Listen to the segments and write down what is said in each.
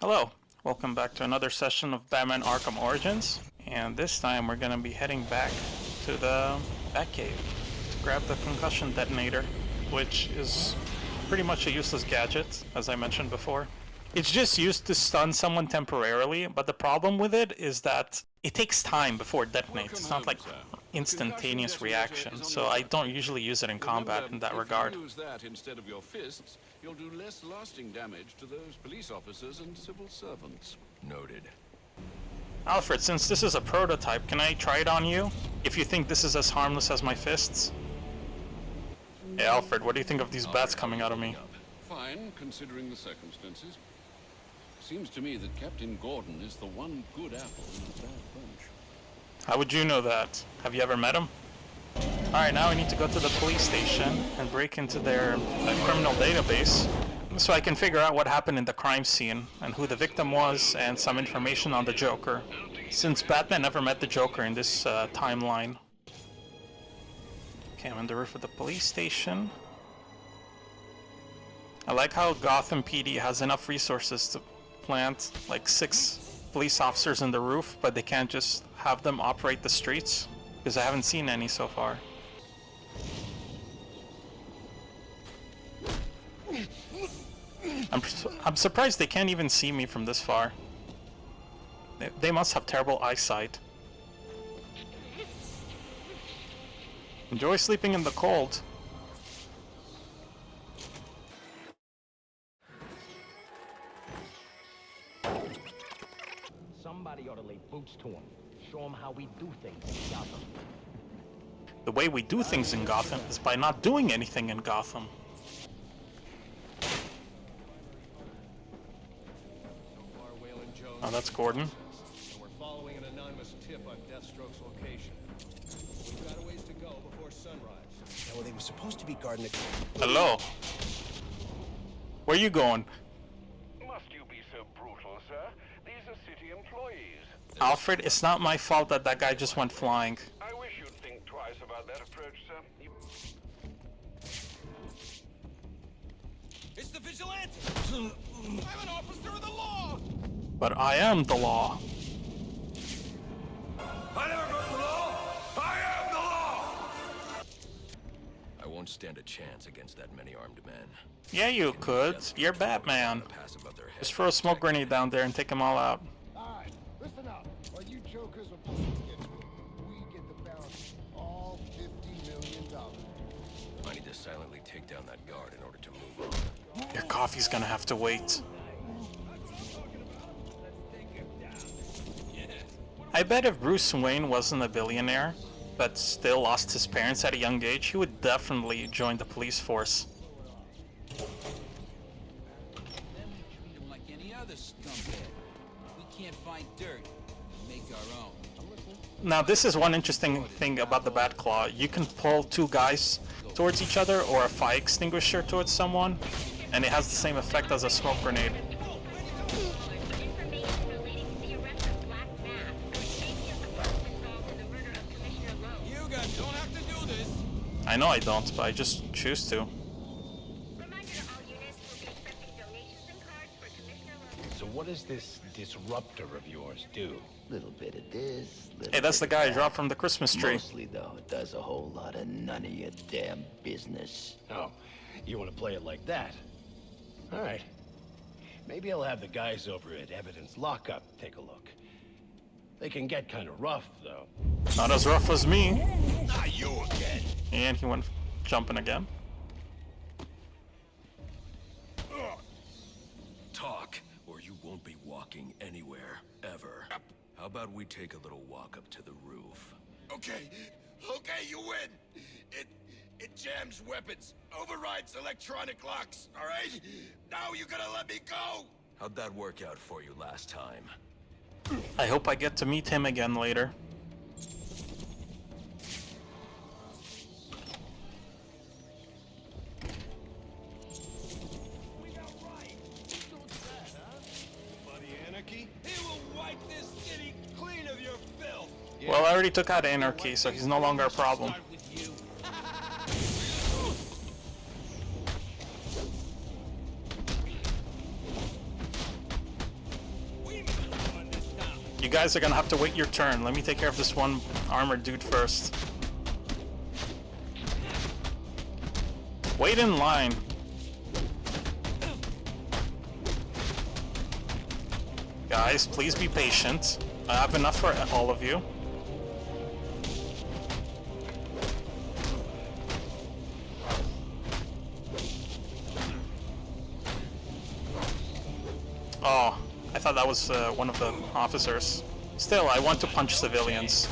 Hello, welcome back to another session of Batman Arkham Origins, and this time we're gonna be heading back to the Batcave to grab the concussion detonator, which is pretty much a useless gadget, as I mentioned before. It's just used to stun someone temporarily, but the problem with it is that it takes time before it detonates. It's not like instantaneous reaction, so I don't usually use it in combat in that regard. If you use that instead of your fists, you'll do less lasting damage to those police officers and civil servants. Noted. Alfred, since this is a prototype, can I try it on you? If you think this is as harmless as my fists? Hey Alfred, what do you think of these bats coming out of me? Fine, considering the circumstances. Seems to me that Captain Gordon is the one good apple in a bad bunch. How would you know that? Have you ever met him? Alright, now I need to go to the police station and break into their criminal database so I can figure out what happened in the crime scene and who the victim was and some information on the Joker, since Batman never met the Joker in this timeline. Okay, I'm on the roof of the police station. I like how Gotham PD has enough resources to plant like 6 police officers in the roof, but they can't just have them operate the streets, because I haven't seen any so far. I'm surprised they can't even see me from this far. They must have terrible eyesight. Enjoy sleeping in the cold. Somebody ought to lay boots to him. Show him how we do things in Gotham. The way we do things in Gotham is by not doing anything in Gotham. Oh, that's Gordon. We're following an anonymous tip on Deathstroke's location. We've got a ways to go before sunrise. Well, they were supposed to be guarding the... Hello. Where you going? Must you be so brutal, sir? These are city employees. Alfred, it's not my fault that that guy just went flying. I wish you'd think twice about that approach, sir. It's the vigilante! I'm an officer of the law! But I am the law. I never broke the law! I am the law! I won't stand a chance against that many armed men. Yeah, you could. You're Batman. Just throw a smoke grenade down there and take them all out. Alright, listen up. While you jokers are pussies get to it, we get the balance of all $50 million. I need to silently take down that guard in order to move on. Your coffee's gonna have to wait. I bet if Bruce Wayne wasn't a billionaire, but still lost his parents at a young age, he would definitely join the police force. Then we treat him like any other scumbag. If we can't find dirt, we make our own. Now this is one interesting thing about the Batclaw. You can pull 2 guys towards each other or a fire extinguisher towards someone, and it has the same effect as a smoke grenade. Don't have to do this! I know I don't, but I just choose to. So what does this disruptor of yours do? Little bit of this, little Hey, that's the bit guy I of dropped from the Christmas tree. Mostly, though, it does a whole lot of none of your damn business. Oh, you want to play it like that? All right. Maybe I'll have the guys over at Evidence Lockup take a look. They can get kind of rough, though. Not as rough as me. Not you again! And he went jumping again. Talk, or you won't be walking anywhere, ever. How about we take a little walk up to the roof? Okay, you win. It jams weapons, overrides electronic locks, all right? Now you gotta let me go. How'd that work out for you last time? I hope I get to meet him again later. Bloody anarchy? He will wipe this city clean of your filth! Well, I already took out Anarchy, so he's no longer a problem. Start with you. You guys are gonna have to wait your turn. Let me take care of this one armored dude first. Wait in line. Guys, please be patient. I have enough for all of you. Oh, I thought that was one of the officers. Still, I want to punch civilians.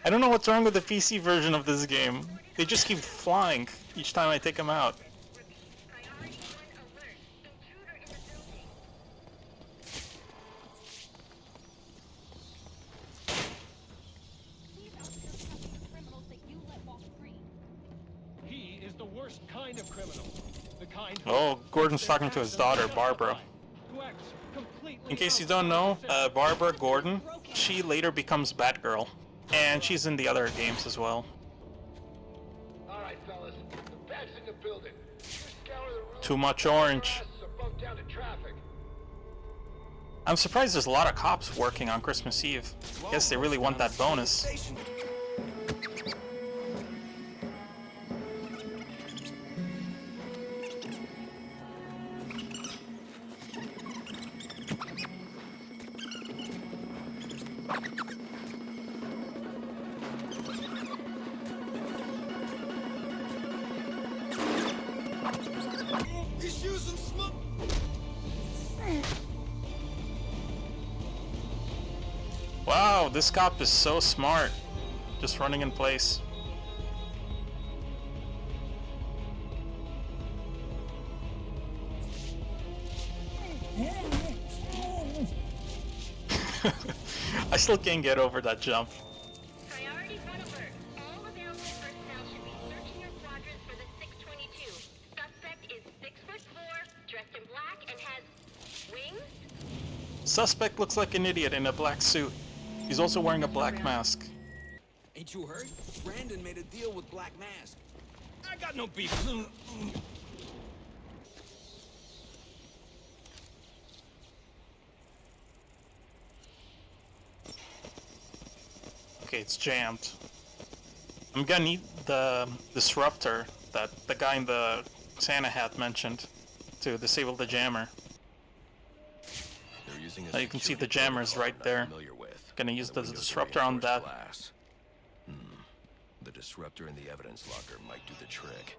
I don't know what's wrong with the PC version of this game. They just keep flying each time I take them out. He is the worst kind of criminal. The kind Oh, Gordon's talking to his daughter, Barbara. who acts completely In case you don't know, Barbara Gordon, she later becomes Batgirl. And she's in the other games as well. All right, fellas. The bag's in the building. You scour the room. Too much orange. Above down to traffic. I'm surprised there's a lot of cops working on Christmas Eve. Guess they really want that bonus. He's using smoke. Wow, this cop is so smart. Just running in place. I still can't get over that jump. Priority run alert. All available personnel should be searching your quadrants for the 622. Suspect is 6'4", dressed in black, and has wings. Suspect looks like an idiot in a black suit. He's also wearing a black mask. Ain't you heard? Brandon made a deal with Black Mask. I got no beef. Okay, it's jammed. I'm gonna need the disruptor that the guy in the Santa hat mentioned to disable the jammer. They're using Now you can see the jammers right there. Gonna use the disruptor on that. The disruptor in the evidence locker might do the trick.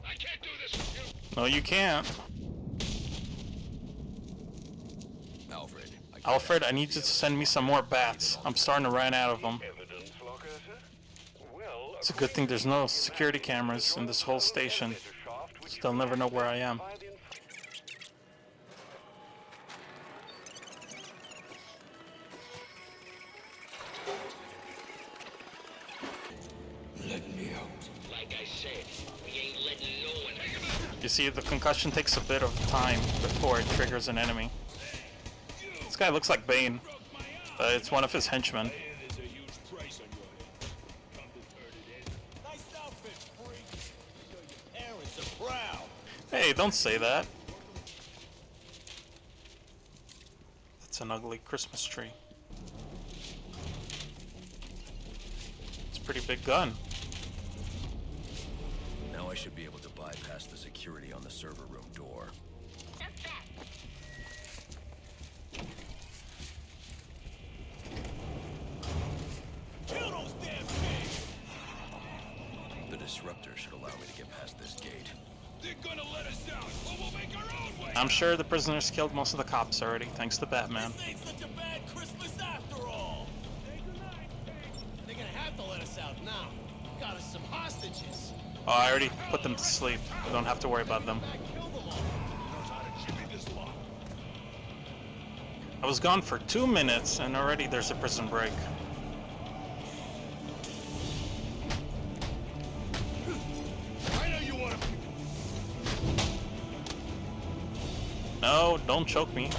I can't do this with you. No, you can't. Alfred, Alfred, I need you to send me some more bats. I'm starting to run out of them. Evidence locker, sir? Well, It's a good thing there's no security cameras in this whole station, so they'll never know where I am. Let me out. Like I said, we ain't letting no one. You see, the concussion takes a bit of time before it triggers an enemy. This guy looks like Bane. It's one of his henchmen. Hey, don't say that. That's an ugly Christmas tree. It's a pretty big gun. Now I should be able to bypass the security on the server room door. Kill those damn things! The disruptor should allow me to get past this gate. They're gonna let us out, but we'll make our own way. I'm sure the prisoners killed most of the cops already, thanks to Batman. This ain't such a bad Christmas after all. They're gonna have to let us out now. Got us some hostages. Oh, I already put them to sleep. I don't have to worry about them. I was gone for 2 minutes, and already there's a prison break. I know you want to. No, don't choke me.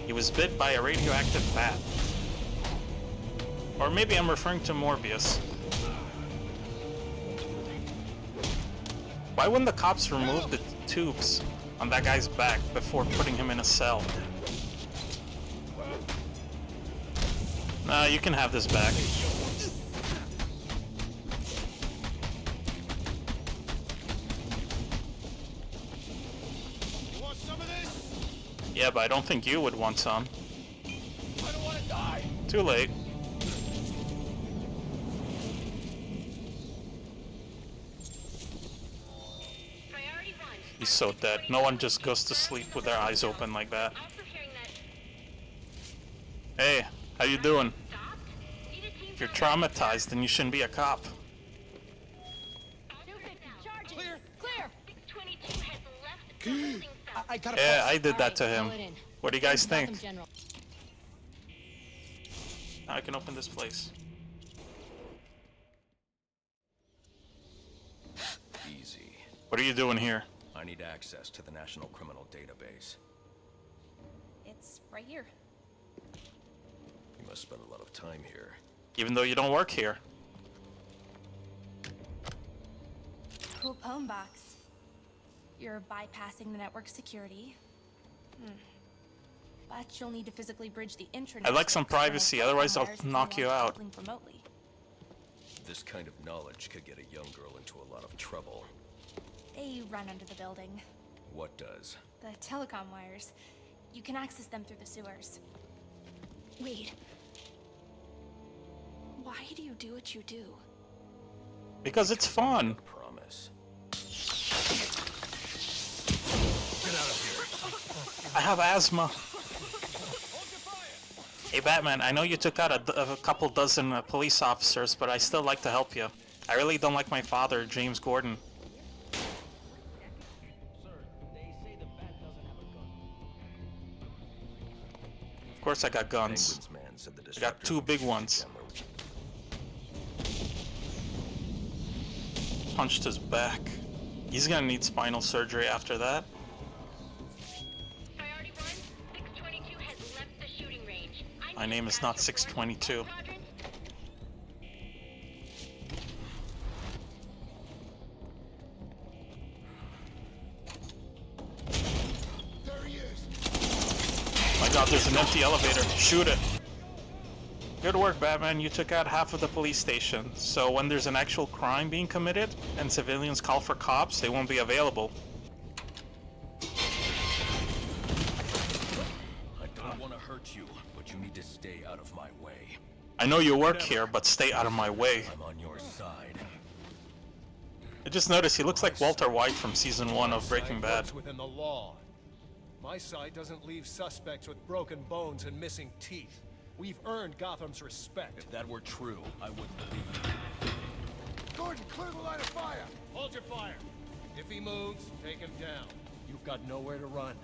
He was bit by a radioactive bat. Or maybe I'm referring to Morbius. Why wouldn't the cops remove the tubes on that guy's back before putting him in a cell? Nah, you can have this back. You want some of this? Yeah, but I don't think you would want some. I don't want to die. Too late. Priority 1. He's so dead. No one just goes to sleep with their eyes open like that. Also hearing that Hey, how you doing? stopped. Need a team If you're traumatized, then you shouldn't be a cop. Clear. Clear. 622 has left the building south. I gotta Yeah, I did that to him. What do you guys think? General. Now I can open this place. Easy. What are you doing here? I need access to the National Criminal Database. It's right here. You must spend a lot of time here. Even though you don't work here. Cool poem box. You're bypassing the network security. But you'll need to physically bridge the intranet. I'd like some privacy, otherwise I'll knock you out. Remotely. This kind of knowledge could get a young girl into a lot of trouble. They run under the building. What does? The telecom wires. You can access them through the sewers. Wait. Why do you do what you do? Because it's fun. Promise. I have asthma. Hey Batman, I know you took out a couple dozen police officers, but I still like to help you. I really don't like my father, James Gordon. Of course I got guns. Penguin's man said the I got disruptor 2 big ones. Punched his back. He's gonna need spinal surgery after that. Priority 1. 622 has left the shooting range. My name is not 622. There he is. My god, there's an empty elevator. Shoot it. Good work, Batman. You took out half of the police station. So when there's an actual crime being committed and civilians call for cops, they won't be available. I don't want to hurt you, but you need to stay out of my way. I know you work here, but stay out of my way. I'm on your side. I just noticed he looks like Walter White from season 1 of Breaking Bad. Works within the law. My side doesn't leave suspects with broken bones and missing teeth. We've earned Gotham's respect. If that were true, I wouldn't believe you. Gordon, clear the line of fire. Hold your fire. If he moves, take him down. You've got nowhere to run.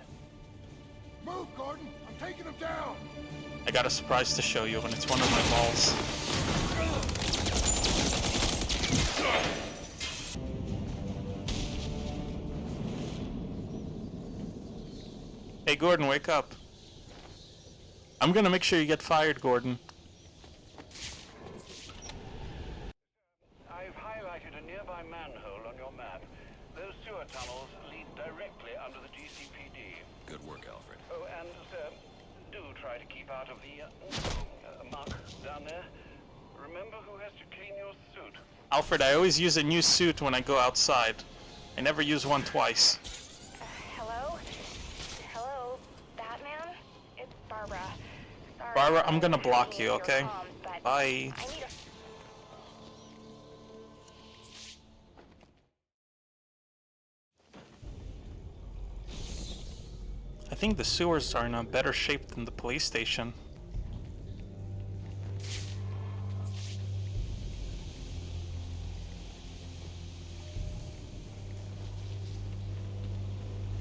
Move, Gordon. I'm taking him down. I got a surprise to show you, and it's one of my balls. Hey Gordon, wake up. I'm gonna make sure you get fired, Gordon. I've highlighted a nearby manhole on your map. Those sewer tunnels lead directly under the GCPD. Good work, Alfred. Oh, and, sir, do try to keep out of the muck down there. Remember who has to clean your suit. Alfred, I always use a new suit when I go outside. I never use one twice. Hello? Hello, Batman? It's Barbara. Sorry, Barbara, I'm gonna block I you, need okay? your calm, but Bye. I need a... I think the sewers are in a better shape than the police station.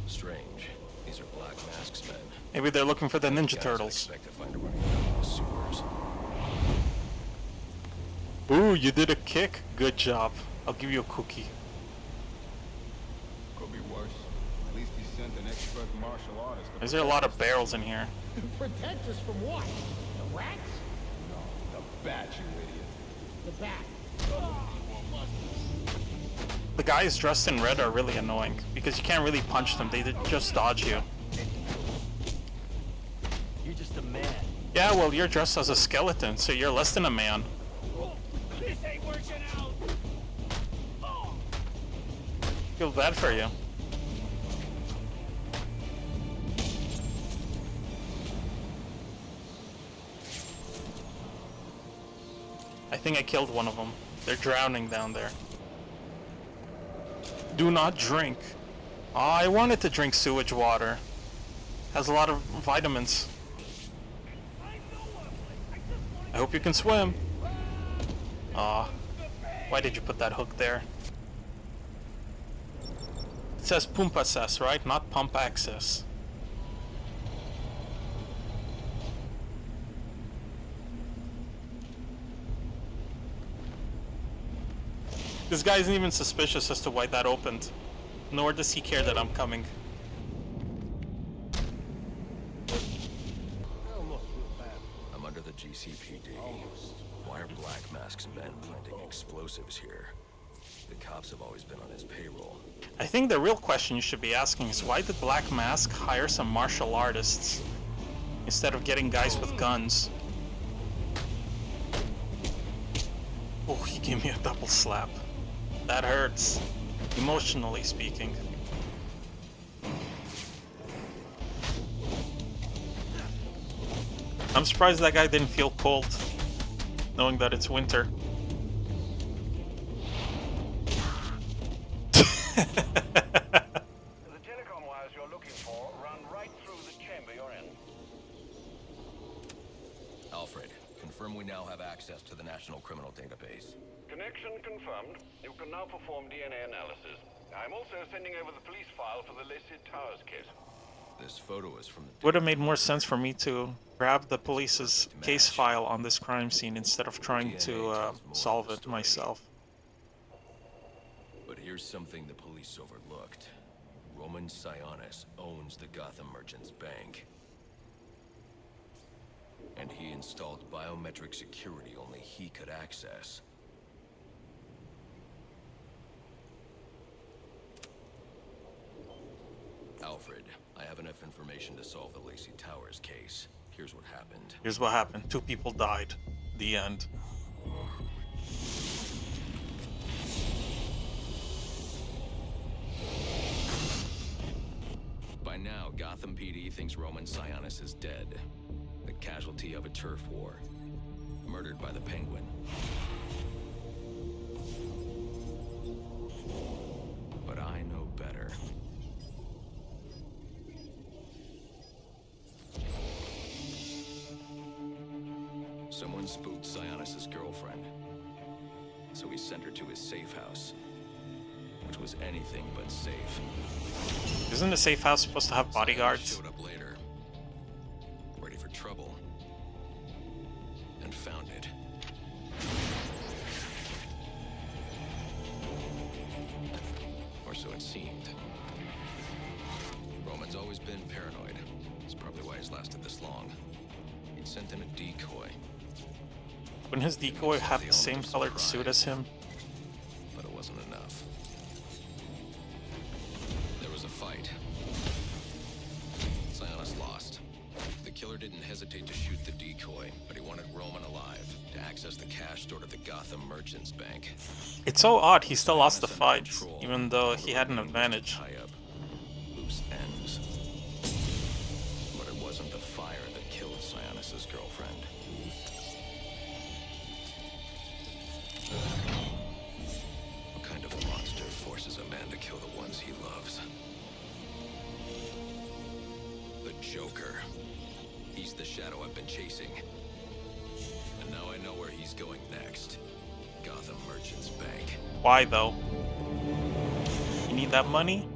Strange. These are Black Mask's men. Maybe they're looking for the Ninja Guys I Turtles. expect to find running around in the sewers. Ooh, you did a kick. Good job. I'll give you a cookie. Could be worse. sent an expert martial artist to Is there a lot of barrels in here? Protect us from what? The rats? No, the bat, you idiot. The bat? The guys dressed in red are really annoying because you can't really punch them, they just dodge you. You're just a man. Yeah, well, you're dressed as a skeleton, so you're less than a man. This ain't working out. Feel bad for you. I think I killed one of them. They're drowning down there. Do not drink. Oh, I wanted to drink sewage water. Has a lot of vitamins. I hope you can swim. Aw. Why did you put that hook there? It says pump access, right? Not pump access. This guy isn't even suspicious as to why that opened. Nor does he care that I'm coming. I'm under the GCPD. Why are Black Mask's men planting explosives here? The cops have always been on his payroll. I think the real question you should be asking is why did Black Mask hire some martial artists instead of getting guys with guns? Oh, he gave me a double slap. That hurts, emotionally speaking. I'm surprised that guy didn't feel cold, knowing that it's winter. The telecom wires you're looking for run right through the chamber you're in. Alfred, confirm we now have access to the National Criminal Database. Connection confirmed. You can now perform DNA analysis. I'm also sending over the police file for the Lacey Towers case. This photo is from the... Would have made more sense for me to grab the police's case file on this crime scene instead of trying to solve it myself. But here's something the police overlooked. Roman Sionis owns the Gotham Merchants Bank. And he installed biometric security only he could access. Alfred, I have enough information to solve the Lacey Towers case. Here's what happened. Here's what happened. 2 people died. The end. By now, Gotham PD thinks Roman Sionis is dead. The casualty of a turf war. Murdered by the Penguin. But I know better. Someone spooked Sionis' girlfriend. So he sent her to his safe house. Which was anything but safe. Isn't the safe house supposed to have bodyguards? Showed up later, ready for trouble, and found it. Or so it seemed. Roman's always been paranoid. That's probably why he's lasted this long. He'd sent in a decoy. Wouldn't his decoy have the same colored suit as him? But it wasn't enough. There was a fight. Sionis lost. The killer didn't hesitate to shoot the decoy, but he wanted Roman alive to access the cash stored at the Gotham Merchants Bank. It's so odd he still lost the fight, even though he had an advantage. Tie up loose ends. But it wasn't the fire that killed Sionis' girlfriend. What kind of monster forces a man to kill the ones he loves? The Joker. He's the shadow I've been chasing. And now I know where he's going next. Gotham Merchants Bank. Why though? You need that money?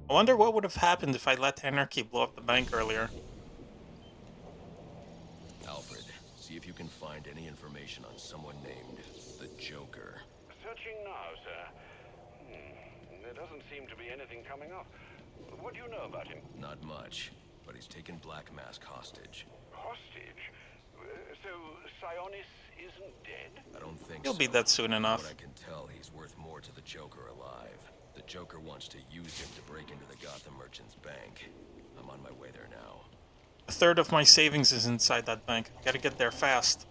I wonder what would have happened if I let Anarchy blow up the bank earlier. Alfred, see if you can find any information on someone named the Joker. Searching now, sir. There doesn't seem to be anything coming up. What do you know about him? Not much, but he's taken Black Mask hostage. Hostage? So Sionis isn't dead? I don't think He'll so. be dead soon enough. What I can tell, he's worth more to the Joker alive. The Joker wants to use him to break into the Gotham Merchant's bank. I'm on my way there now. A third of my savings is inside that bank. Gotta get there fast.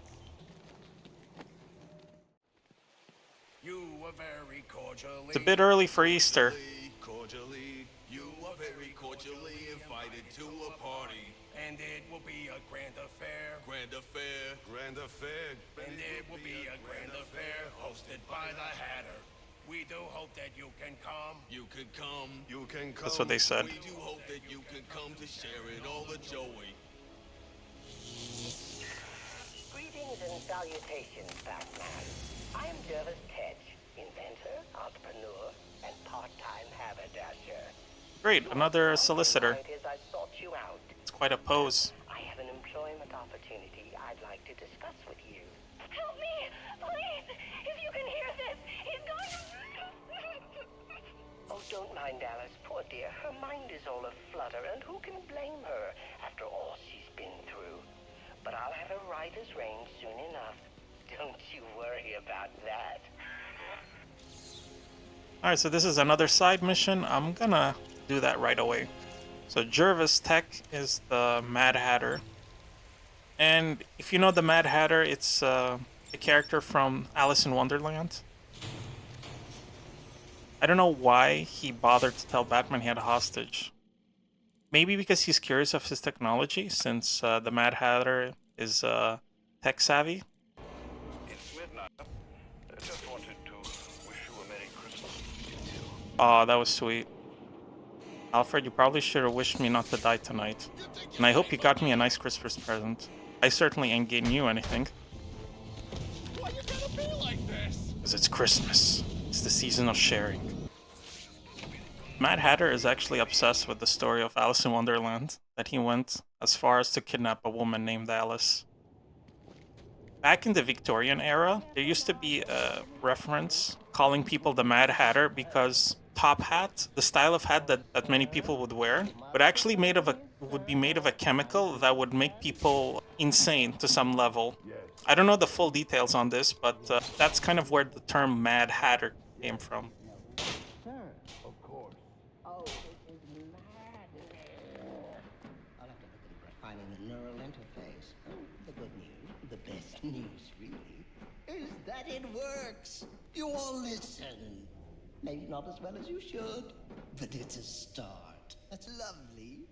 You are very cordially. It's a bit early for Easter. Cordially, you are very cordially invited to a party. And it will be a grand affair. Grand affair. Grand affair. And it will be a grand affair hosted by the Hatter. We do hope that you can come. You can come. You can come. That's what they said. We do hope that you can come to share in all the joy. Greetings and salutations, Batman. I'm Jervis Tetch, inventor, entrepreneur, and part-time haberdasher. Great, another solicitor. I sought you out. It's quite a pose. I have an employment opportunity I'd like to discuss with you. Help me! Please! If you can hear this, he's going to... Oh, don't mind Alice, poor dear. Her mind is all aflutter, and who can blame her after all she's been through? But I'll have her writer's range soon enough. Don't you worry about that. Alright, so this is another side mission. I'm gonna do that right away. So Jervis Tech is the Mad Hatter. And if you know the Mad Hatter, it's a character from Alice in Wonderland. I don't know why he bothered to tell Batman he had a hostage. Maybe because he's curious of his technology, since the Mad Hatter is tech savvy. It's midnight. Just wanted to wish you a Merry Christmas. Aw, that was sweet. Alfred, you probably should have wished me not to die tonight. And I hope you got me a nice Christmas present. I certainly ain't getting you anything. Why you gotta be like this? Because it's Christmas. It's the season of sharing. Mad Hatter is actually obsessed with the story of Alice in Wonderland, that he went as far as to kidnap a woman named Alice. Back in the Victorian era, there used to be a reference calling people the Mad Hatter because top hat, the style of hat that many people would wear, would actually would be made of a chemical that would make people insane to some level. I don't know the full details on this, but that's kind of where the term Mad Hatter came from. Finding the neural interface. The good news, the best news really, is that it works. You all listen. Maybe not as well as you should, but it's a start. That's lovely.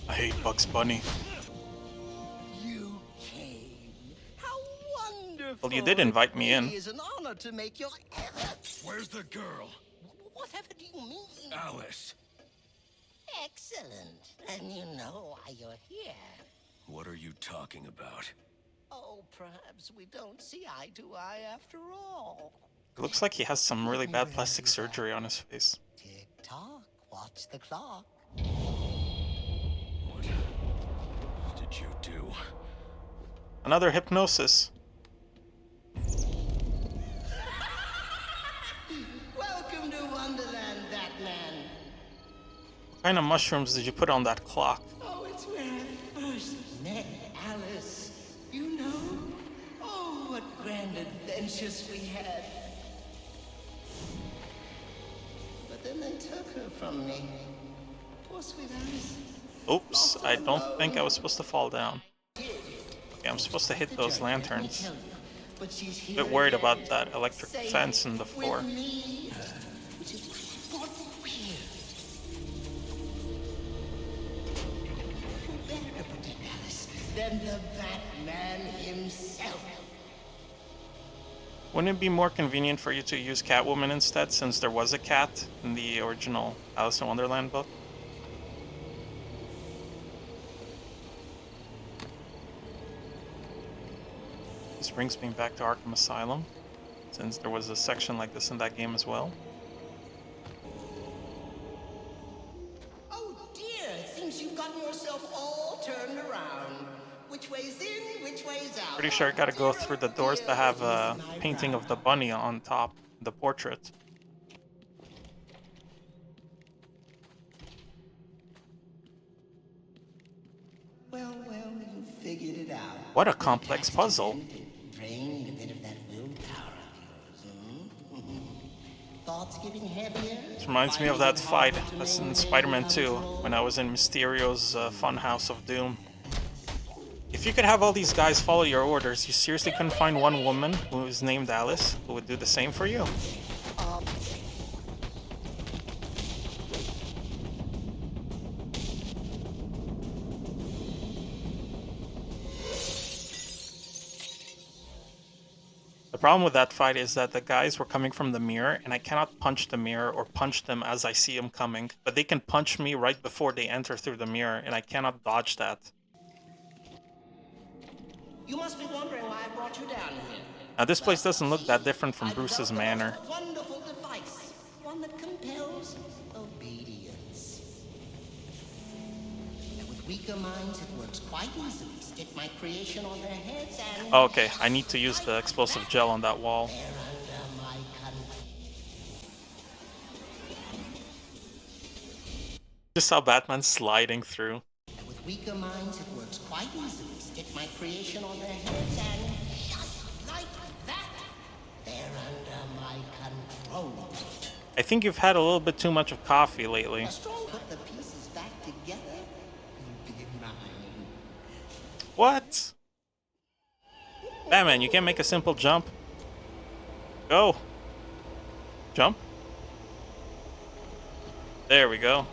I hate Bugs Bunny. You came. How wonderful. Well, you did invite me in. It is an honor to make your... Where's the girl? Whatever do you mean? Alice. Excellent. And you know why you're here. What are you talking about? Oh, perhaps we don't see eye to eye after all. It looks like he has some really bad plastic surgery on his face. Tick-tock, watch the clock. What did you do? Another hypnosis. Welcome to Wonderland, Batman. What kind of mushrooms did you put on that clock? Oh, it's where I first met Alice. You know? Oh, what grand adventures we had. But then they took her from me. Poor sweet Alice. Oops, I don't think I was supposed to fall down. Okay, I'm supposed to hit those lanterns. A bit worried about that electric fence in the floor. Than the Batman himself. Wouldn't it be more convenient for you to use Catwoman instead, since there was a cat in the original Alice in Wonderland book? This brings me back to Arkham Asylum, since there was a section like this in that game as well. Oh dear, it seems you've gotten yourself all turned around. Which way's in, which way's out? Pretty sure I gotta go through the doors that have a painting of the bunny on top, the portrait. Well, you figured it out. What a complex puzzle. Drained a bit of that willpower of yours, Thoughts getting heavier? This reminds me of that fight that's in Spider-Man 2, when I was in Mysterio's Funhouse of Doom. If you could have all these guys follow your orders, you seriously couldn't find one woman who is named Alice who would do the same for you? The problem with that fight is that the guys were coming from the mirror, and I cannot punch the mirror or punch them as I see them coming. But they can punch me right before they enter through the mirror, and I cannot dodge that. You must be wondering why I brought you down here. Now this place doesn't look that different from Bruce's manor. A wonderful device, one that compels obedience. And with weaker minds, it works quite easily. Stick my creation on their heads and... Oh, okay, I need to use the explosive gel on that wall. They're under my control. Just how Batman's sliding through. And with weaker minds, it works quite easily. Stick my creation on their heads and just like that, they're under my control. I think you've had a little bit too much of coffee lately. Put the pieces back together and be mine. What? Batman, you can't make a simple jump. Go. Jump. There we go.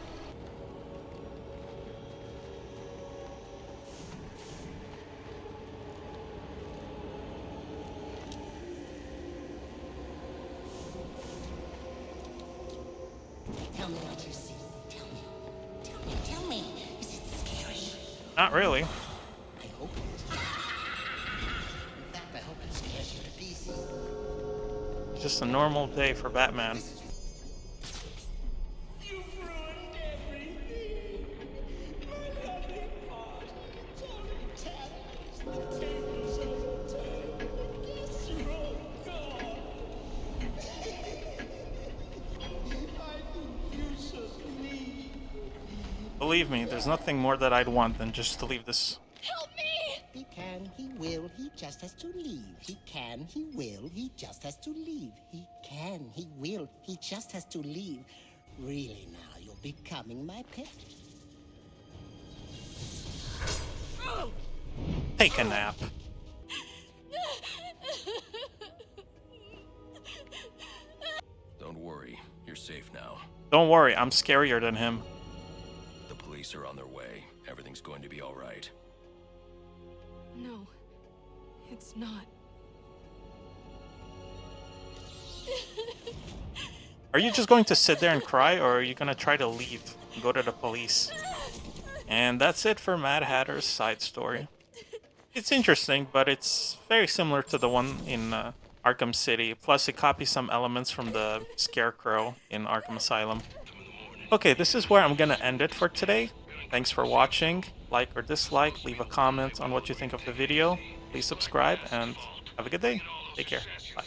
Tell me what you see. Tell me. Is it scary? Not really. I hope it is. In fact, I hope it scares you to pieces. It's just a normal day for Batman. You've ruined everything. My lovely party. It's already tatters. The tables overturned. The guests are all gone. Believe me, there's nothing more that I'd want than just to leave this. Help me! He can, he will, he just has to leave. He can, he will, he just has to leave. He can, he will, he just has to leave. Really now, you're becoming my pet. Take a nap. Don't worry, you're safe now. Don't worry, I'm scarier than him. The police are on their way. Everything's going to be all right. No, it's not. Are you just going to sit there and cry, or are you going to try to leave and go to the police? And that's it for Mad Hatter's side story. It's interesting, but it's very similar to the one in Arkham City. Plus, it copies some elements from the Scarecrow in Arkham Asylum. Okay, this is where I'm going to end it for today. Thanks for watching. Like or dislike, leave a comment on what you think of the video. Please subscribe, and have a good day. Take care. Bye.